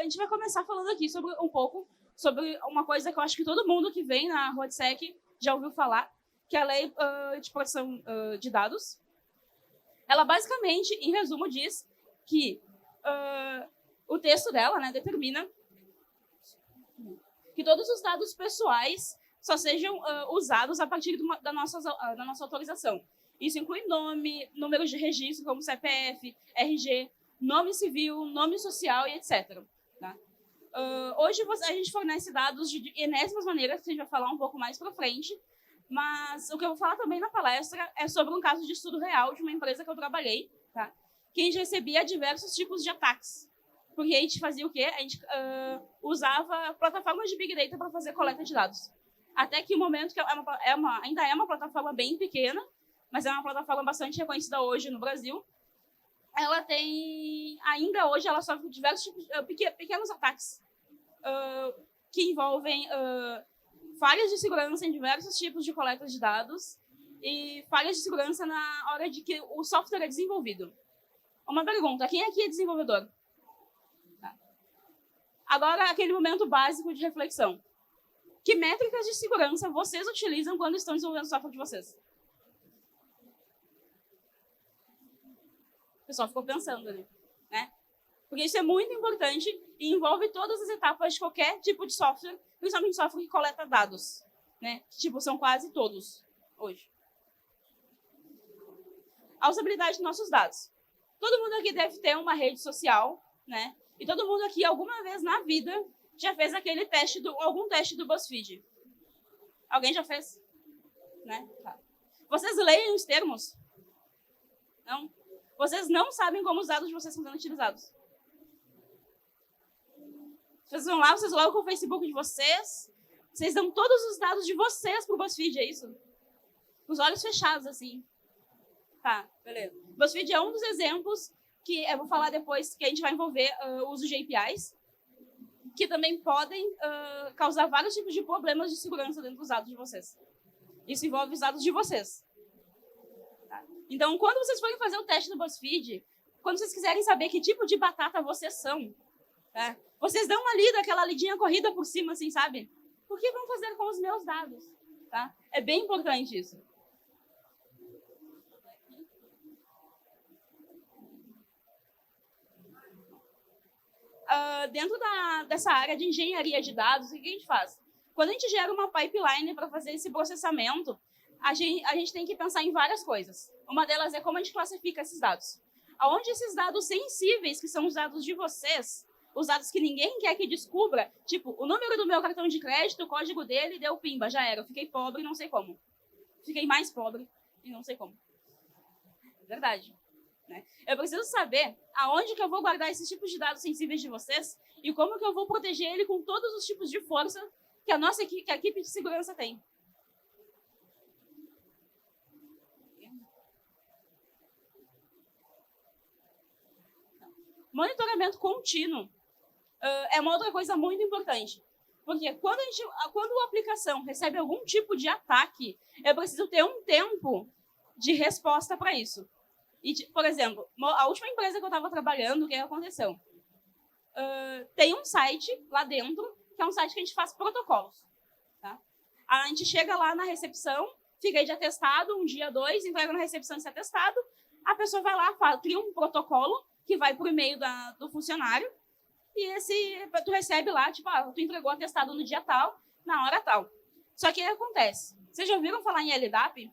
gente vai começar falando aqui sobre um pouco sobre uma coisa que eu acho que todo mundo que vem na RoadSec já ouviu falar, que é a Lei de Proteção de Dados. Ela basicamente, em resumo, diz que o texto dela, né, determina que todos os dados pessoais só sejam usados a partir da nossa autorização. Isso inclui nome, números de registro, como CPF, RG, nome civil, nome social e etc. Tá? Hoje a gente fornece dados de enésimas maneiras, que a gente vai falar um pouco mais para frente, mas o que eu vou falar também na palestra é sobre um caso de estudo real de uma empresa que eu trabalhei, tá? Que a gente recebia diversos tipos de ataques. Porque a gente fazia o quê? A gente usava plataformas de Big Data para fazer coleta de dados. Até que o momento que ainda é uma plataforma bem pequena, mas é uma plataforma bastante reconhecida hoje no Brasil. Ainda hoje, ela sofre diversos tipos de pequenos ataques que envolvem falhas de segurança em diversos tipos de coleta de dados e falhas de segurança na hora de que o software é desenvolvido. Uma pergunta, quem aqui é desenvolvedor? Agora, aquele momento básico de reflexão. Que métricas de segurança vocês utilizam quando estão desenvolvendo o software de vocês? O pessoal ficou pensando ali, né? Porque isso é muito importante e envolve todas as etapas de qualquer tipo de software, principalmente software que coleta dados, né? Que, são quase todos hoje. A usabilidade dos nossos dados. Todo mundo aqui deve ter uma rede social, né? E todo mundo aqui, alguma vez na vida, já fez algum teste do BuzzFeed. Alguém já fez? Né? Tá. Vocês leem os termos? Não? Vocês não sabem como os dados de vocês estão sendo utilizados. Vocês vão lá, vocês logam o Facebook de vocês, vocês dão todos os dados de vocês pro BuzzFeed, é isso? Com os olhos fechados, assim. Tá, beleza. BuzzFeed é um dos exemplos que eu vou falar depois, que a gente vai envolver o uso de APIs, que também podem causar vários tipos de problemas de segurança dentro dos dados de vocês. Isso envolve os dados de vocês. Tá? Então, quando vocês forem fazer o teste do BuzzFeed, quando vocês quiserem saber que tipo de batata vocês são, tá? Vocês dão uma lida, aquela lidinha corrida por cima, assim, sabe? O que vão fazer com os meus dados? Tá? É bem importante isso. Dentro dessa área de engenharia de dados, o que a gente faz? Quando a gente gera uma pipeline para fazer esse processamento, a gente tem que pensar em várias coisas. Uma delas é como a gente classifica esses dados. Aonde esses dados sensíveis, que são os dados de vocês, os dados que ninguém quer que descubra, tipo, o número do meu cartão de crédito, o código dele, deu pimba, já era. Eu fiquei pobre e não sei como. Fiquei mais pobre e não sei como. Verdade. Né? Eu preciso saber aonde que eu vou guardar esses tipos de dados sensíveis de vocês e como que eu vou proteger ele com todos os tipos de força que a equipe de segurança tem. Monitoramento contínuo é uma outra coisa muito importante. Porque quando a aplicação recebe algum tipo de ataque, eu preciso ter um tempo de resposta para isso. E, por exemplo, a última empresa que eu estava trabalhando, o que aconteceu? Tem um site lá dentro, que é um site que a gente faz protocolos. Tá? A gente chega lá na recepção, fica aí de atestado, um dia, 2, entrega na recepção esse atestado, a pessoa vai lá, cria um protocolo que vai por e-mail do funcionário, e tu recebe lá, tipo, tu entregou o atestado no dia tal, na hora tal. Só que o que acontece? Vocês já ouviram falar em LDAP?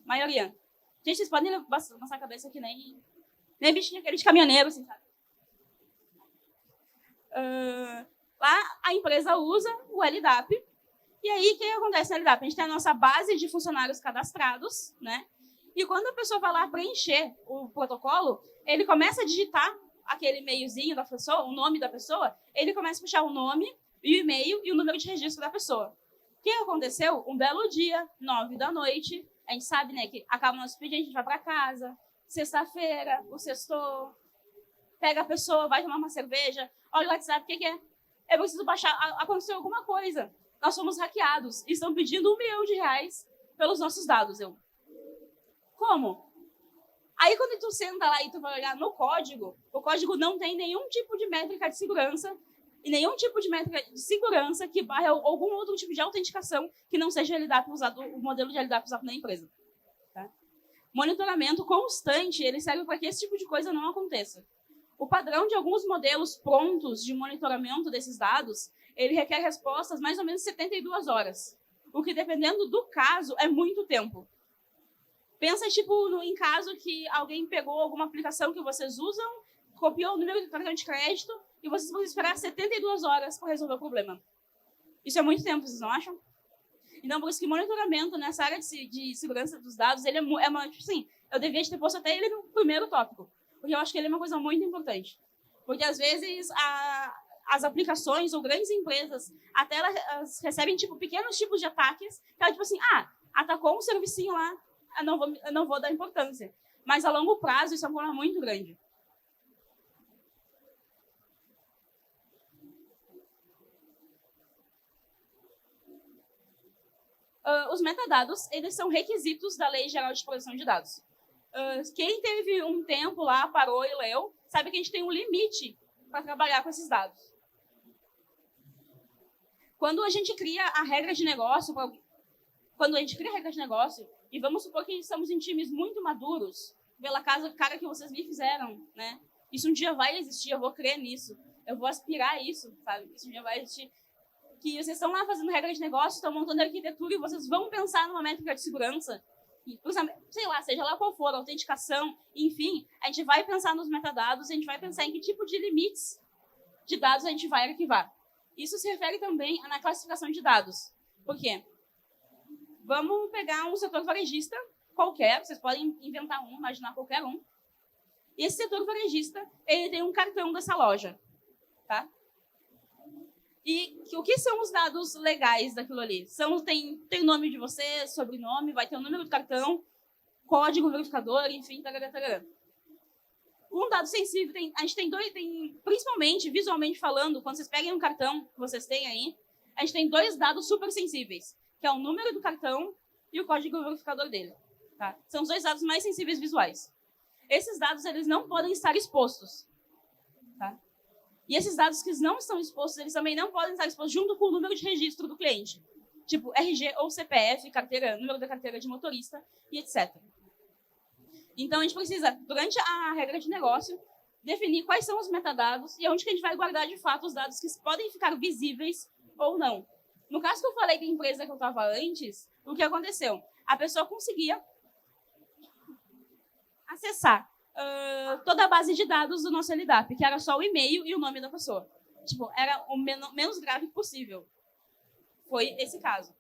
Maioria. Gente, vocês podem lançar a cabeça que nem bichinho aquele de caminhoneiro, assim, sabe? Lá a empresa usa o LDAP. E aí, o que acontece no LDAP? A gente tem a nossa base de funcionários cadastrados, né? E quando a pessoa vai lá preencher o protocolo, ele começa a digitar aquele e-mailzinho da pessoa, o nome da pessoa, ele começa a puxar o nome, o e-mail e o número de registro da pessoa. O que aconteceu? Um belo dia, 9 da noite, a gente sabe, né, que acaba o nosso expediente, a gente vai para casa, sexta-feira, o sextou, pega a pessoa, vai tomar uma cerveja, olha o WhatsApp, o que é? Eu preciso baixar, aconteceu alguma coisa. Nós fomos hackeados e estão pedindo R$1 milhão pelos nossos dados. Como? Aí, quando tu senta lá e tu vai olhar no código, o código não tem nenhum tipo de métrica de segurança e nenhum tipo de métrica de segurança que barre algum outro tipo de autenticação que não seja LDAP usado, o modelo de LDAP usado na empresa. Tá? Monitoramento constante, ele serve para que esse tipo de coisa não aconteça. O padrão de alguns modelos prontos de monitoramento desses dados, ele requer respostas mais ou menos 72 horas, o que, dependendo do caso, é muito tempo. Pensa, em caso que alguém pegou alguma aplicação que vocês usam, copiou o número do cartão de crédito e vocês vão esperar 72 horas para resolver o problema. Isso é muito tempo, vocês não acham? Então, por isso que monitoramento nessa área de segurança dos dados, ele eu devia ter posto até ele no primeiro tópico, porque eu acho que ele é uma coisa muito importante. Porque, às vezes, as aplicações ou grandes empresas, até elas recebem, pequenos tipos de ataques, que ela, atacou um servicinho lá, eu não vou dar importância. Mas, a longo prazo, isso é um problema muito grande. Os metadados, eles são requisitos da Lei Geral de Proteção de Dados. Quem teve um tempo lá, parou e leu, sabe que a gente tem um limite para trabalhar com esses dados. Quando a gente cria a regra de negócio, e vamos supor que estamos em times muito maduros, pela cara que vocês me fizeram, né? Isso um dia vai existir, eu vou crer nisso, eu vou aspirar a isso, sabe? Isso um dia vai existir. Que vocês estão lá fazendo regra de negócio, estão montando arquitetura e vocês vão pensar numa métrica de segurança, sei lá, seja lá qual for, autenticação, enfim, a gente vai pensar nos metadados, a gente vai pensar em que tipo de limites de dados a gente vai arquivar. Isso se refere também na classificação de dados. Por quê? Vamos pegar um setor varejista qualquer, vocês podem inventar um, imaginar qualquer um. E esse setor varejista, ele tem um cartão dessa loja, tá? E o que são os dados legais daquilo ali? Tem o nome de você, sobrenome, vai ter o número do cartão, código verificador, enfim, tarará. Um dado sensível, a gente tem principalmente, visualmente falando, quando vocês peguem um cartão que vocês têm aí, a gente tem dois dados super sensíveis, que é o número do cartão e o código verificador dele. Tá? São os dois dados mais sensíveis visuais. Esses dados, eles não podem estar expostos. Tá? E esses dados que não estão expostos, eles também não podem estar expostos junto com o número de registro do cliente. Tipo RG ou CPF, número da carteira de motorista e etc. Então, a gente precisa, durante a regra de negócio, definir quais são os metadados e onde que a gente vai guardar, de fato, os dados que podem ficar visíveis ou não. No caso que eu falei da empresa que eu estava antes, o que aconteceu? A pessoa conseguia acessar toda a base de dados do nosso LDAP, que era só o e-mail e o nome da pessoa. Era o menos grave possível. Foi esse caso.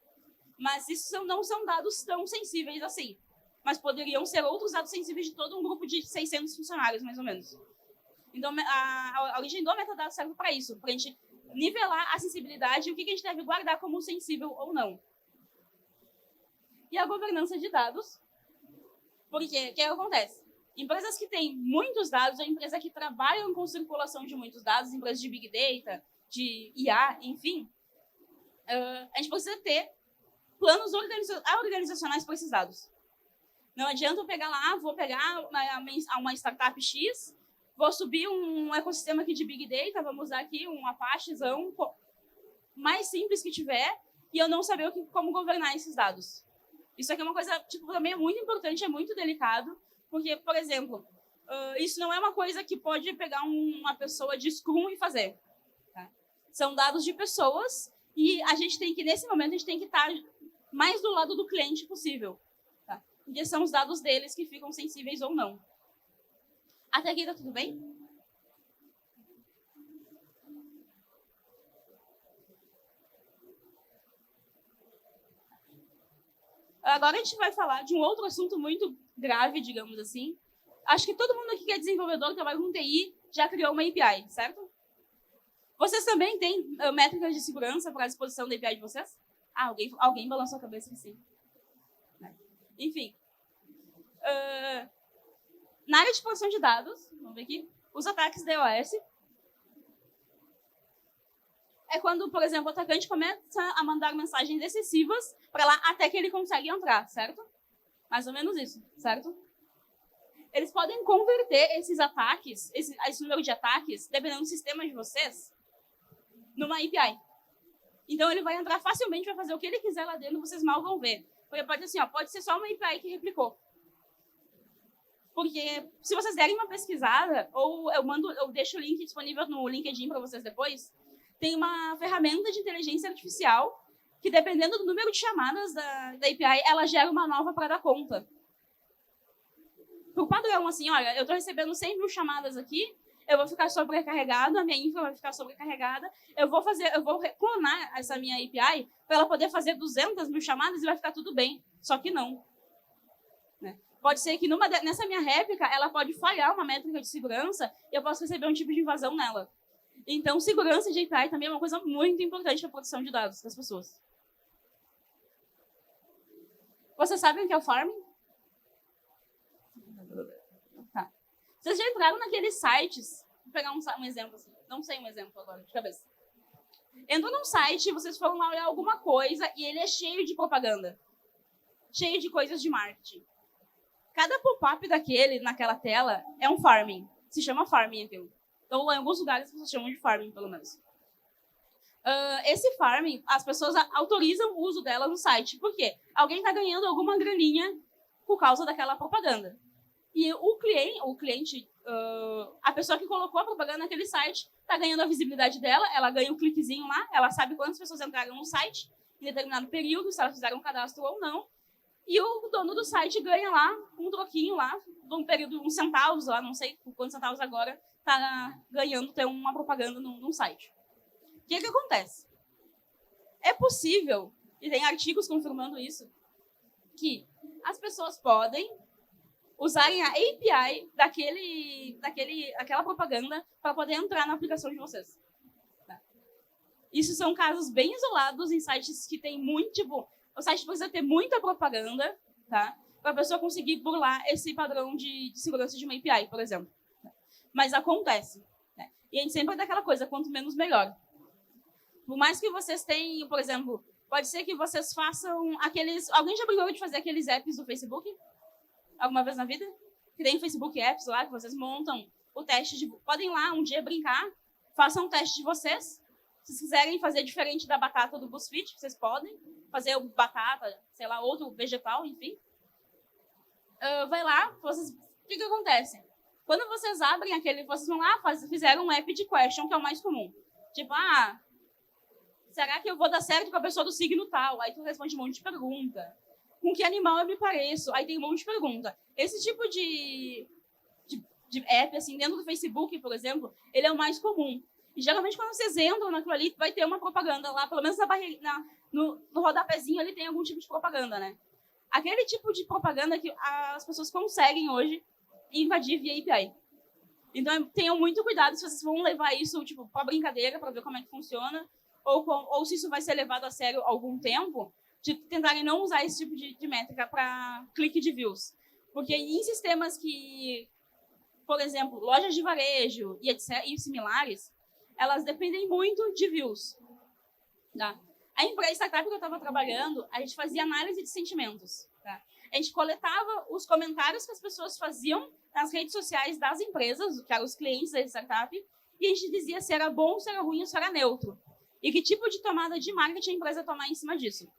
Mas isso não são dados tão sensíveis assim. Mas poderiam ser outros dados sensíveis de todo um grupo de 600 funcionários, mais ou menos. Então, a origem do metadado serve para isso, para a gente nivelar a sensibilidade e o que a gente deve guardar como sensível ou não. E a governança de dados, porque o que acontece? Empresas que têm muitos dados, ou empresas que trabalham com circulação de muitos dados, empresas de Big Data, de IA, enfim, a gente precisa ter planos organizacionais para esses dados. Não adianta eu pegar lá, vou pegar uma startup X, vou subir um ecossistema aqui de Big Data, vamos usar aqui um Apachezão, mais simples que tiver, e eu não saber como governar esses dados. Isso aqui é uma coisa, também é muito importante, é muito delicado, porque, por exemplo, isso não é uma coisa que pode pegar uma pessoa de Scrum e fazer. Tá? São dados de pessoas e a gente tem que, nesse momento, a gente tem que estar mais do lado do cliente possível. Tá? Porque são os dados deles que ficam sensíveis ou não. Até aqui tá tudo bem? Agora a gente vai falar de um outro assunto muito grave, digamos assim. Acho que todo mundo aqui que é desenvolvedor, que trabalha com TI, já criou uma API, certo? Vocês também têm métricas de segurança para a disposição da API de vocês? Alguém balançou a cabeça que sim. Enfim. Na área de proteção de dados, vamos ver aqui, os ataques DOS é quando, por exemplo, o atacante começa a mandar mensagens excessivas para lá até que ele consegue entrar, certo? Mais ou menos isso, certo? eles podem converter esses ataques, esse número de ataques, dependendo do sistema de vocês, numa API. Então, ele vai entrar facilmente, vai fazer o que ele quiser lá dentro, vocês mal vão ver. Porque pode ser assim, ó, pode ser só uma API que replicou. Porque se vocês derem uma pesquisada, ou eu deixo o link disponível no LinkedIn para vocês depois, tem uma ferramenta de inteligência artificial que, dependendo do número de chamadas da API, ela gera uma nova para dar conta. Por padrão, assim, olha, eu estou recebendo 100 mil chamadas aqui, eu vou ficar sobrecarregado, a minha infra vai ficar sobrecarregada, eu vou clonar essa minha API para ela poder fazer 200 mil chamadas e vai ficar tudo bem. Só que não. Né? Pode ser que nessa minha réplica, ela pode falhar uma métrica de segurança e eu posso receber um tipo de invasão nela. Então, segurança de API também é uma coisa muito importante para a proteção de dados das pessoas. Vocês sabem o que é o farming? Tá. Vocês já entraram naqueles sites? Vou pegar um exemplo. Assim. Não sei um exemplo agora, de cabeça. Entrou num site, vocês foram lá olhar alguma coisa e ele é cheio de propaganda. Cheio de coisas de marketing. Cada pop-up naquela tela é um farming. Se chama farming aquilo. Então, em alguns lugares, vocês chamam de farming, pelo menos. Esse farming, as pessoas autorizam o uso dela no site. Por quê? Alguém está ganhando alguma graninha por causa daquela propaganda. E o cliente, a pessoa que colocou a propaganda naquele site, está ganhando a visibilidade dela, ela ganha um cliquezinho lá, ela sabe quantas pessoas entraram no site em determinado período, se elas fizeram um cadastro ou não. E o dono do site ganha lá um troquinho lá, de um período, uns centavos lá, não sei por quantos centavos agora, está ganhando ter uma propaganda num site. O que acontece? É possível, e tem artigos confirmando isso, que as pessoas podem usarem a API daquela propaganda para poder entrar na aplicação de vocês. Tá? Isso são casos bem isolados em sites que tem muito, tipo, o site precisa ter muita propaganda, tá? Para a pessoa conseguir burlar esse padrão de segurança de uma API, por exemplo. Mas acontece. Né? E a gente sempre dá aquela coisa, quanto menos, melhor. Por mais que vocês tenham, por exemplo, pode ser que vocês façam aqueles... Alguém já brincou de fazer aqueles apps do Facebook? Alguma vez na vida? Que tem Facebook Apps lá, que vocês montam o teste de... Podem lá um dia brincar, façam um teste de vocês. Se vocês quiserem fazer diferente da batata do BuzzFeed, vocês podem fazer batata, sei lá, outro vegetal, enfim. Vai lá, vocês... O que acontece? Quando vocês abrem vocês vão lá, fizeram um app de question, que é o mais comum. Tipo, será que eu vou dar certo com a pessoa do signo tal? Aí tu responde um monte de pergunta. Com que animal eu me pareço? Aí tem um monte de pergunta. Esse tipo de app, assim, dentro do Facebook, por exemplo, ele é o mais comum. E geralmente quando vocês entram naquilo ali, vai ter uma propaganda lá, pelo menos no rodapézinho ali tem algum tipo de propaganda, né? Aquele tipo de propaganda que as pessoas conseguem hoje invadir via API. Então, tenham muito cuidado se vocês vão levar isso, tipo, para brincadeira, para ver como é que funciona, ou se isso vai ser levado a sério algum tempo, de tentarem não usar esse tipo de métrica para clique de views. Porque em sistemas que, por exemplo, lojas de varejo e similares, elas dependem muito de views. Tá? A startup que eu estava trabalhando, a gente fazia análise de sentimentos. Tá? A gente coletava os comentários que as pessoas faziam nas redes sociais das empresas, que eram os clientes da startup, e a gente dizia se era bom, se era ruim ou se era neutro. E que tipo de tomada de marketing a empresa ia tomar em cima disso.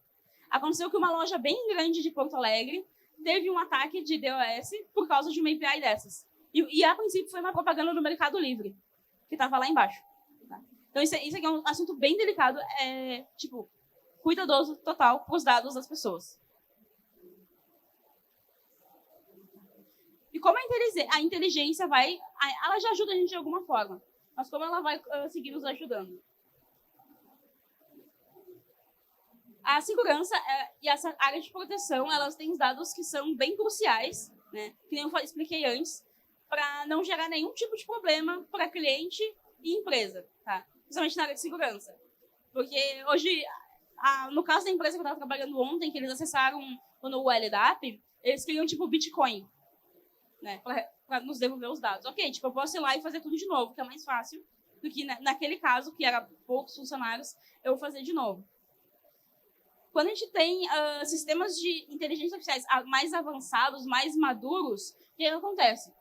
Aconteceu que uma loja bem grande de Porto Alegre teve um ataque de DOS por causa de uma API dessas. E a princípio foi uma propaganda do Mercado Livre, que estava lá embaixo. Tá? Então isso aqui é um assunto bem delicado, tipo, cuidadoso total com os dados das pessoas. E como a inteligência ela já ajuda a gente de alguma forma, mas como ela vai seguir nos ajudando? A segurança e essa área de proteção, elas têm dados que são bem cruciais, né? Que nem eu expliquei antes, para não gerar nenhum tipo de problema para cliente e empresa, tá? Principalmente na área de segurança. Porque hoje, no caso da empresa que eu estava trabalhando ontem, que eles acessaram no LDAP, eles queriam tipo Bitcoin, né? Para nos devolver os dados. Ok, tipo, eu posso ir lá e fazer tudo de novo, que é mais fácil do que naquele caso, que era poucos funcionários, eu vou fazer de novo. Quando a gente tem sistemas de inteligência artificiais mais avançados, mais maduros, O que acontece?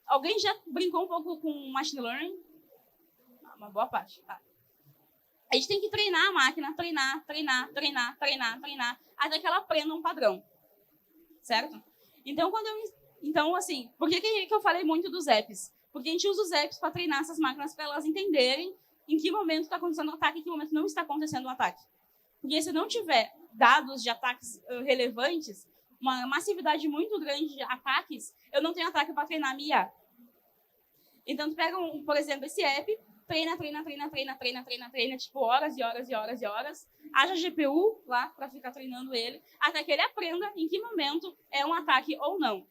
Alguém já brincou um pouco com machine learning? Uma boa parte, tá? A gente tem que treinar a máquina, treinar, até que ela aprenda um padrão, certo? Então, assim, por que eu falei muito dos apps? Porque a gente usa os apps para treinar essas máquinas para elas entenderem em que momento está acontecendo o ataque e em que momento não está acontecendo o ataque. Porque se não tiver dados de ataques relevantes, uma massividade muito grande de ataques, eu não tenho ataque para treinar a minha IA. Então, tu pega, por exemplo, esse app, treina, tipo, horas e horas. Haja GPU lá para ficar treinando ele, até que ele aprenda em que momento é um ataque ou não.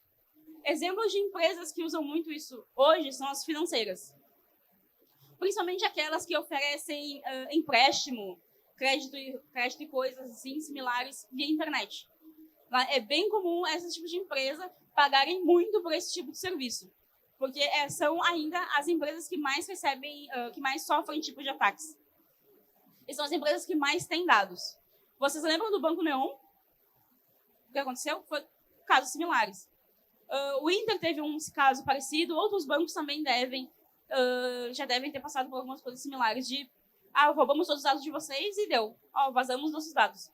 Exemplos de empresas que usam muito isso hoje são as financeiras. Principalmente aquelas que oferecem empréstimo, crédito e coisas assim similares via internet. É bem comum esses tipos de empresa pagarem muito por esse tipo de serviço, porque são ainda as empresas que mais recebem, que mais sofrem tipo de ataques. E são as empresas que mais têm dados. Vocês lembram do Banco Neon? O que aconteceu? Foi casos similares. O Inter teve um caso parecido, outros bancos também já devem ter passado por algumas coisas similares de roubamos todos os dados de vocês e deu. Vazamos nossos dados.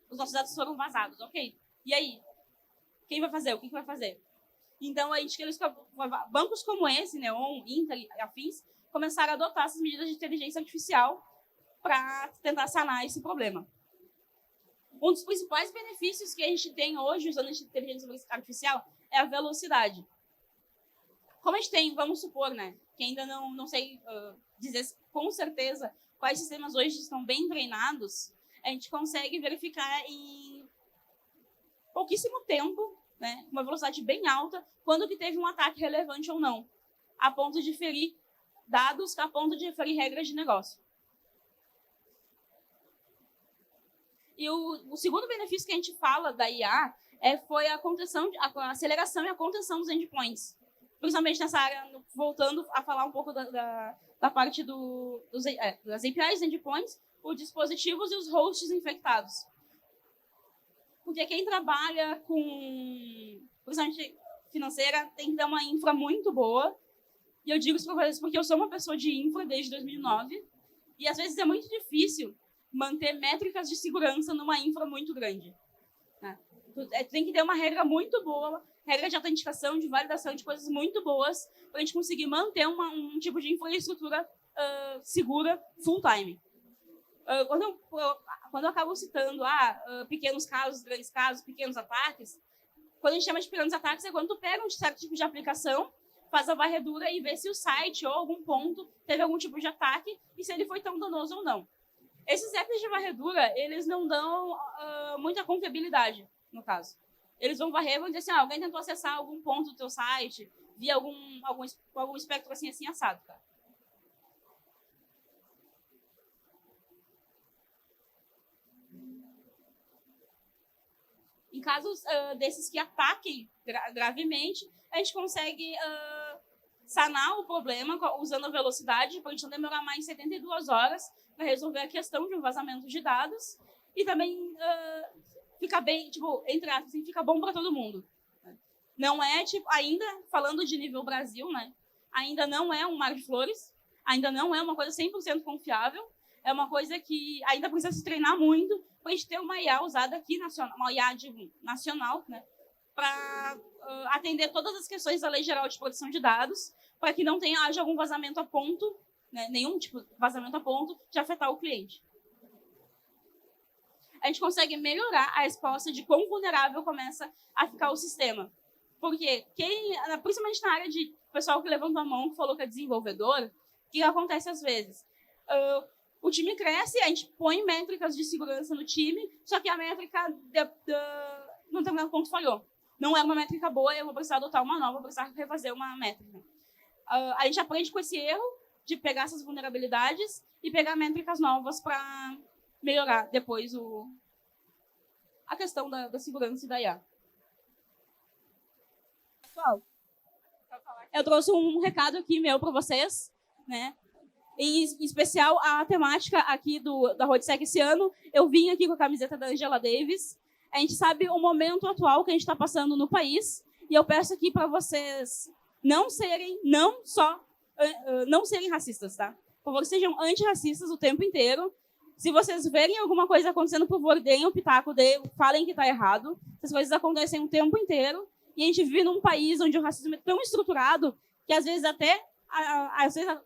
Os nossos dados foram vazados, ok. E aí? Quem vai fazer? O que vai fazer? Então, bancos como esse, Neon, Inter e afins, começaram a adotar essas medidas de inteligência artificial para tentar sanar esse problema. Um dos principais benefícios que a gente tem hoje usando a inteligência artificial é a velocidade. Como a gente tem, vamos supor, né, que ainda não sei dizer com certeza quais sistemas hoje estão bem treinados, a gente consegue verificar em pouquíssimo tempo, né, uma velocidade bem alta, quando que teve um ataque relevante ou não, a ponto de ferir dados, a ponto de ferir regras de negócio. E o segundo benefício que a gente fala da IA foi a aceleração e a contenção dos endpoints. Principalmente nessa área, voltando a falar um pouco da parte das APIs, endpoints, os dispositivos e os hosts infectados. Porque quem trabalha com, principalmente financeira, tem que ter uma infra muito boa. E eu digo isso para vocês porque eu sou uma pessoa de infra desde 2009. E às vezes é muito difícil manter métricas de segurança numa infra muito grande. Tem que ter uma regra muito boa, regra de autenticação, de validação, de coisas muito boas, para a gente conseguir manter um tipo de infraestrutura segura full time. Quando eu acabo citando pequenos casos, grandes casos, pequenos ataques, quando a gente chama de pequenos ataques é quando tu pega um certo tipo de aplicação, faz a varredura e vê se o site ou algum ponto teve algum tipo de ataque e se ele foi tão danoso ou não. Esses apps de varredura, eles não dão muita confiabilidade, no caso. Eles vão varrer e vão dizer assim, alguém tentou acessar algum ponto do teu site, via algum espectro assim assado, cara. Em casos desses que ataquem gravemente, a gente consegue sanar o problema usando a velocidade, para a gente não demorar mais 72 horas para resolver a questão de um vazamento de dados e também fica bem, tipo, entre aspas, fica bom para todo mundo. Não é, tipo, ainda, falando de nível Brasil, né? Ainda não é um mar de flores, ainda não é uma coisa 100% confiável, é uma coisa que ainda precisa se treinar muito para a gente ter uma IA usada aqui, uma IA nacional, né? Para atender todas as questões da Lei Geral de Proteção de Dados, para que não haja algum vazamento a ponto, né? Nenhum tipo de vazamento a ponto de afetar o cliente. A gente consegue melhorar a resposta de quão vulnerável começa a ficar o sistema. Porque principalmente na área de pessoal que levantou a mão, que falou que é desenvolvedor, o que acontece às vezes? O time cresce, a gente põe métricas de segurança no time, só que a métrica não tem um ponto falhou. Não é uma métrica boa, eu vou precisar adotar uma nova, vou precisar refazer uma métrica. A gente aprende com esse erro de pegar essas vulnerabilidades e pegar métricas novas para melhorar depois a questão da segurança e da IA. Pessoal, eu trouxe um recado aqui meu para vocês, né? Em especial a temática aqui da RoadSec esse ano. Eu vim aqui com a camiseta da Angela Davis. A gente sabe o momento atual que a gente está passando no país E eu peço aqui para vocês não serem racistas, tá? Por favor, sejam antirracistas o tempo inteiro. Se vocês verem alguma coisa acontecendo, por favor, deem o pitaco, falem que está errado. Essas coisas acontecem o tempo inteiro. E a gente vive num país onde o racismo é tão estruturado que às vezes até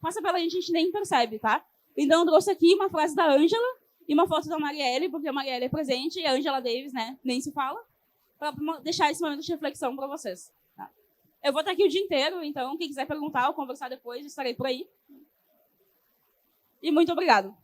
passa pela gente nem percebe, tá? Então eu trouxe aqui uma frase da Ângela e uma foto da Marielle, porque a Marielle é presente e a Angela Davis, né, nem se fala, para deixar esse momento de reflexão para vocês. Tá? Eu vou estar aqui o dia inteiro, então quem quiser perguntar ou conversar depois, estarei por aí. E muito obrigado.